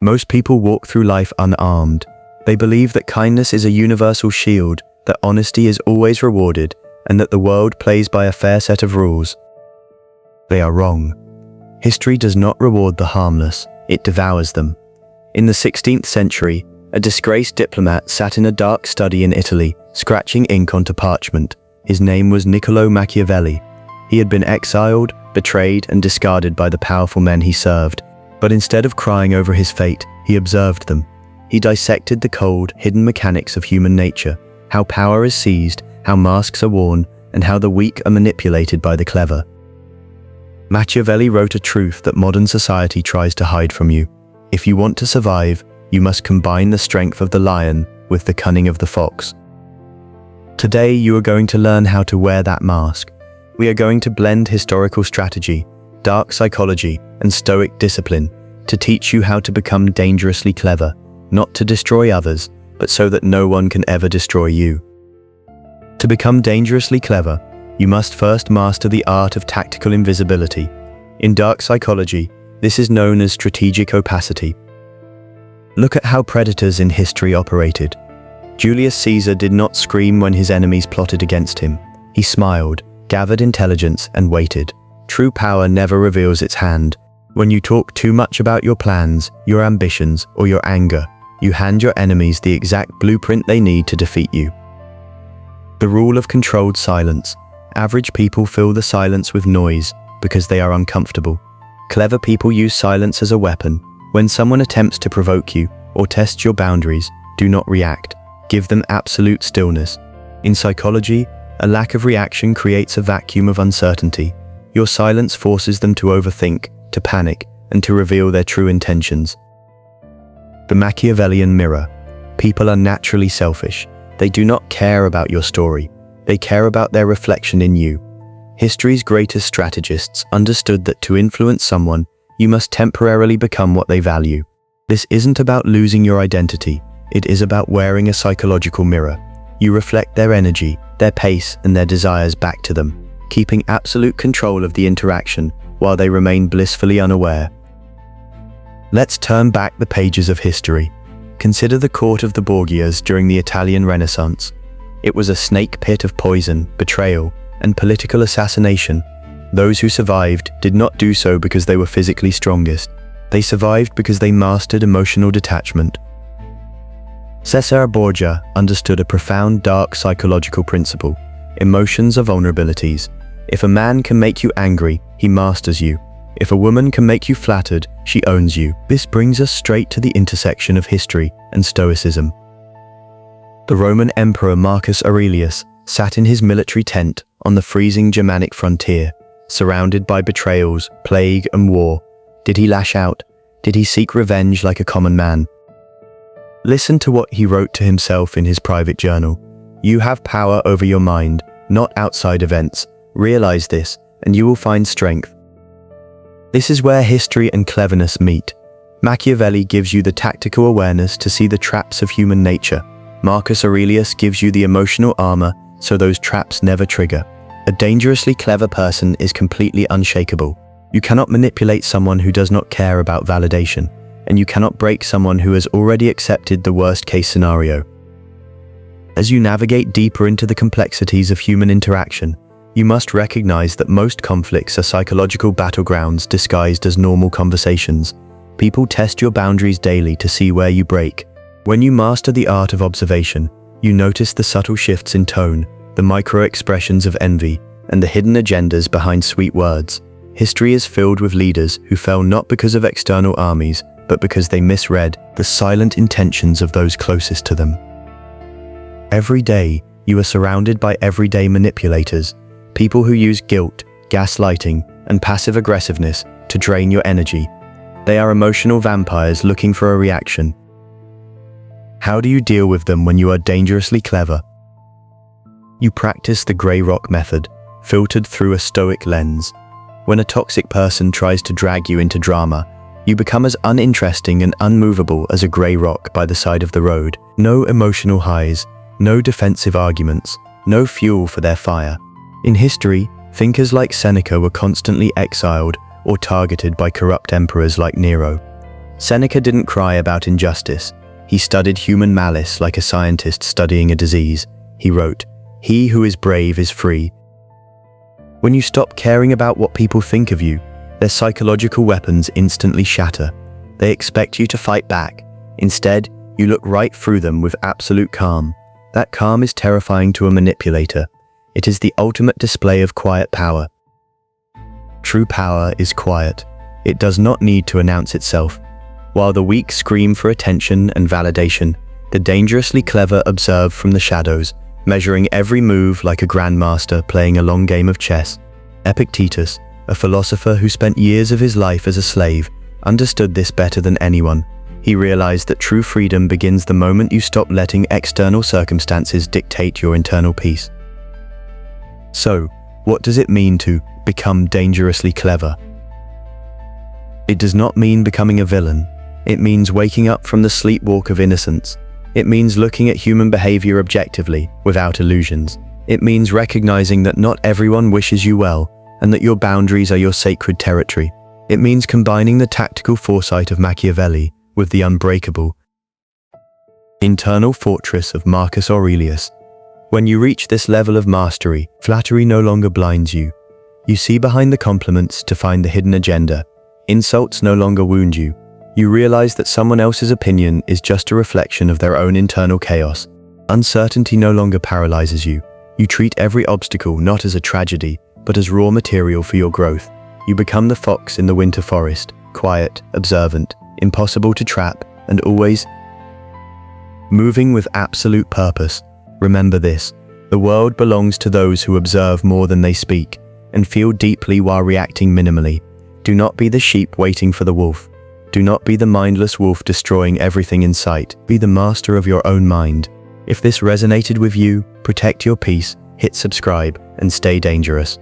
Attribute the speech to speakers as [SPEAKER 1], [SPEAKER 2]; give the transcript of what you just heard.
[SPEAKER 1] Most people walk through life unarmed. They believe that kindness is a universal shield, that honesty is always rewarded, and that the world plays by a fair set of rules. They are wrong. History does not reward the harmless, it devours them. In the 16th century, a disgraced diplomat sat in a dark study in Italy, scratching ink onto parchment. His name was Niccolò Machiavelli. He had been exiled, betrayed, and discarded by the powerful men he served. But instead of crying over his fate, he observed them. He dissected the cold, hidden mechanics of human nature, how power is seized, how masks are worn, and how the weak are manipulated by the clever. Machiavelli wrote a truth that modern society tries to hide from you. If you want to survive, you must combine the strength of the lion with the cunning of the fox. Today, you are going to learn how to wear that mask. We are going to blend historical strategy, dark psychology, and Stoic discipline to teach you how to become dangerously clever, not to destroy others, but so that no one can ever destroy you. To become dangerously clever, you must first master the art of tactical invisibility. In dark psychology, this is known as strategic opacity. Look at how predators in history operated. Julius Caesar did not scream when his enemies plotted against him. He smiled, gathered intelligence, and waited. True power never reveals its hand. When you talk too much about your plans, your ambitions, or your anger, you hand your enemies the exact blueprint they need to defeat you. The rule of controlled silence. Average people fill the silence with noise because they are uncomfortable. Clever people use silence as a weapon. When someone attempts to provoke you or test your boundaries, do not react. Give them absolute stillness. In psychology, a lack of reaction creates a vacuum of uncertainty. Your silence forces them to overthink, to panic, and to reveal their true intentions. The Machiavellian mirror. People are naturally selfish. They do not care about your story. They care about their reflection in you. History's greatest strategists understood that to influence someone, you must temporarily become what they value. This isn't about losing your identity. It is about wearing a psychological mirror. You reflect their energy, their pace, and their desires back to them, keeping absolute control of the interaction while they remain blissfully unaware. Let's turn back the pages of history. Consider the court of the Borgias during the Italian Renaissance. It was a snake pit of poison, betrayal, and political assassination. Those who survived did not do so because they were physically strongest. They survived because they mastered emotional detachment. Cesare Borgia understood a profound dark psychological principle. Emotions are vulnerabilities. If a man can make you angry, he masters you. If a woman can make you flattered, she owns you. This brings us straight to the intersection of history and Stoicism. The Roman Emperor Marcus Aurelius sat in his military tent on the freezing Germanic frontier, surrounded by betrayals, plague, and war. Did he lash out? Did he seek revenge like a common man? Listen to what he wrote to himself in his private journal. You have power over your mind, not outside events. Realize this, and you will find strength. This is where history and cleverness meet. Machiavelli gives you the tactical awareness to see the traps of human nature. Marcus Aurelius gives you the emotional armor so those traps never trigger. A dangerously clever person is completely unshakable. You cannot manipulate someone who does not care about validation, and you cannot break someone who has already accepted the worst-case scenario. As you navigate deeper into the complexities of human interaction, you must recognize that most conflicts are psychological battlegrounds disguised as normal conversations. People test your boundaries daily to see where you break. When you master the art of observation, you notice the subtle shifts in tone, the micro-expressions of envy, and the hidden agendas behind sweet words. History is filled with leaders who fell not because of external armies, but because they misread the silent intentions of those closest to them. Every day, you are surrounded by everyday manipulators, people who use guilt, gaslighting, and passive aggressiveness to drain your energy. They are emotional vampires looking for a reaction. How do you deal with them when you are dangerously clever? You practice the grey rock method, filtered through a Stoic lens. When a toxic person tries to drag you into drama, you become as uninteresting and unmovable as a grey rock by the side of the road. No emotional highs, no defensive arguments, no fuel for their fire. In history, thinkers like Seneca were constantly exiled or targeted by corrupt emperors like Nero. Seneca didn't cry about injustice. He studied human malice like a scientist studying a disease. He wrote, "He who is brave is free." When you stop caring about what people think of you, their psychological weapons instantly shatter. They expect you to fight back. Instead, you look right through them with absolute calm. That calm is terrifying to a manipulator. It is the ultimate display of quiet power. True power is quiet. It does not need to announce itself. While the weak scream for attention and validation, the dangerously clever observe from the shadows, measuring every move like a grandmaster playing a long game of chess. Epictetus, a philosopher who spent years of his life as a slave, understood this better than anyone. He realized that true freedom begins the moment you stop letting external circumstances dictate your internal peace. So, what does it mean to become dangerously clever? It does not mean becoming a villain. It means waking up from the sleepwalk of innocence. It means looking at human behavior objectively, without illusions. It means recognizing that not everyone wishes you well, and that your boundaries are your sacred territory. It means combining the tactical foresight of Machiavelli with the unbreakable internal fortress of Marcus Aurelius. When you reach this level of mastery, flattery no longer blinds you. You see behind the compliments to find the hidden agenda. Insults no longer wound you. You realize that someone else's opinion is just a reflection of their own internal chaos. Uncertainty no longer paralyzes you. You treat every obstacle not as a tragedy, but as raw material for your growth. You become the fox in the winter forest, quiet, observant, impossible to trap, and always moving with absolute purpose. Remember this: the world belongs to those who observe more than they speak, and feel deeply while reacting minimally. Do not be the sheep waiting for the wolf. Do not be the mindless wolf destroying everything in sight. Be the master of your own mind. If this resonated with you, protect your peace, hit subscribe, and stay dangerous.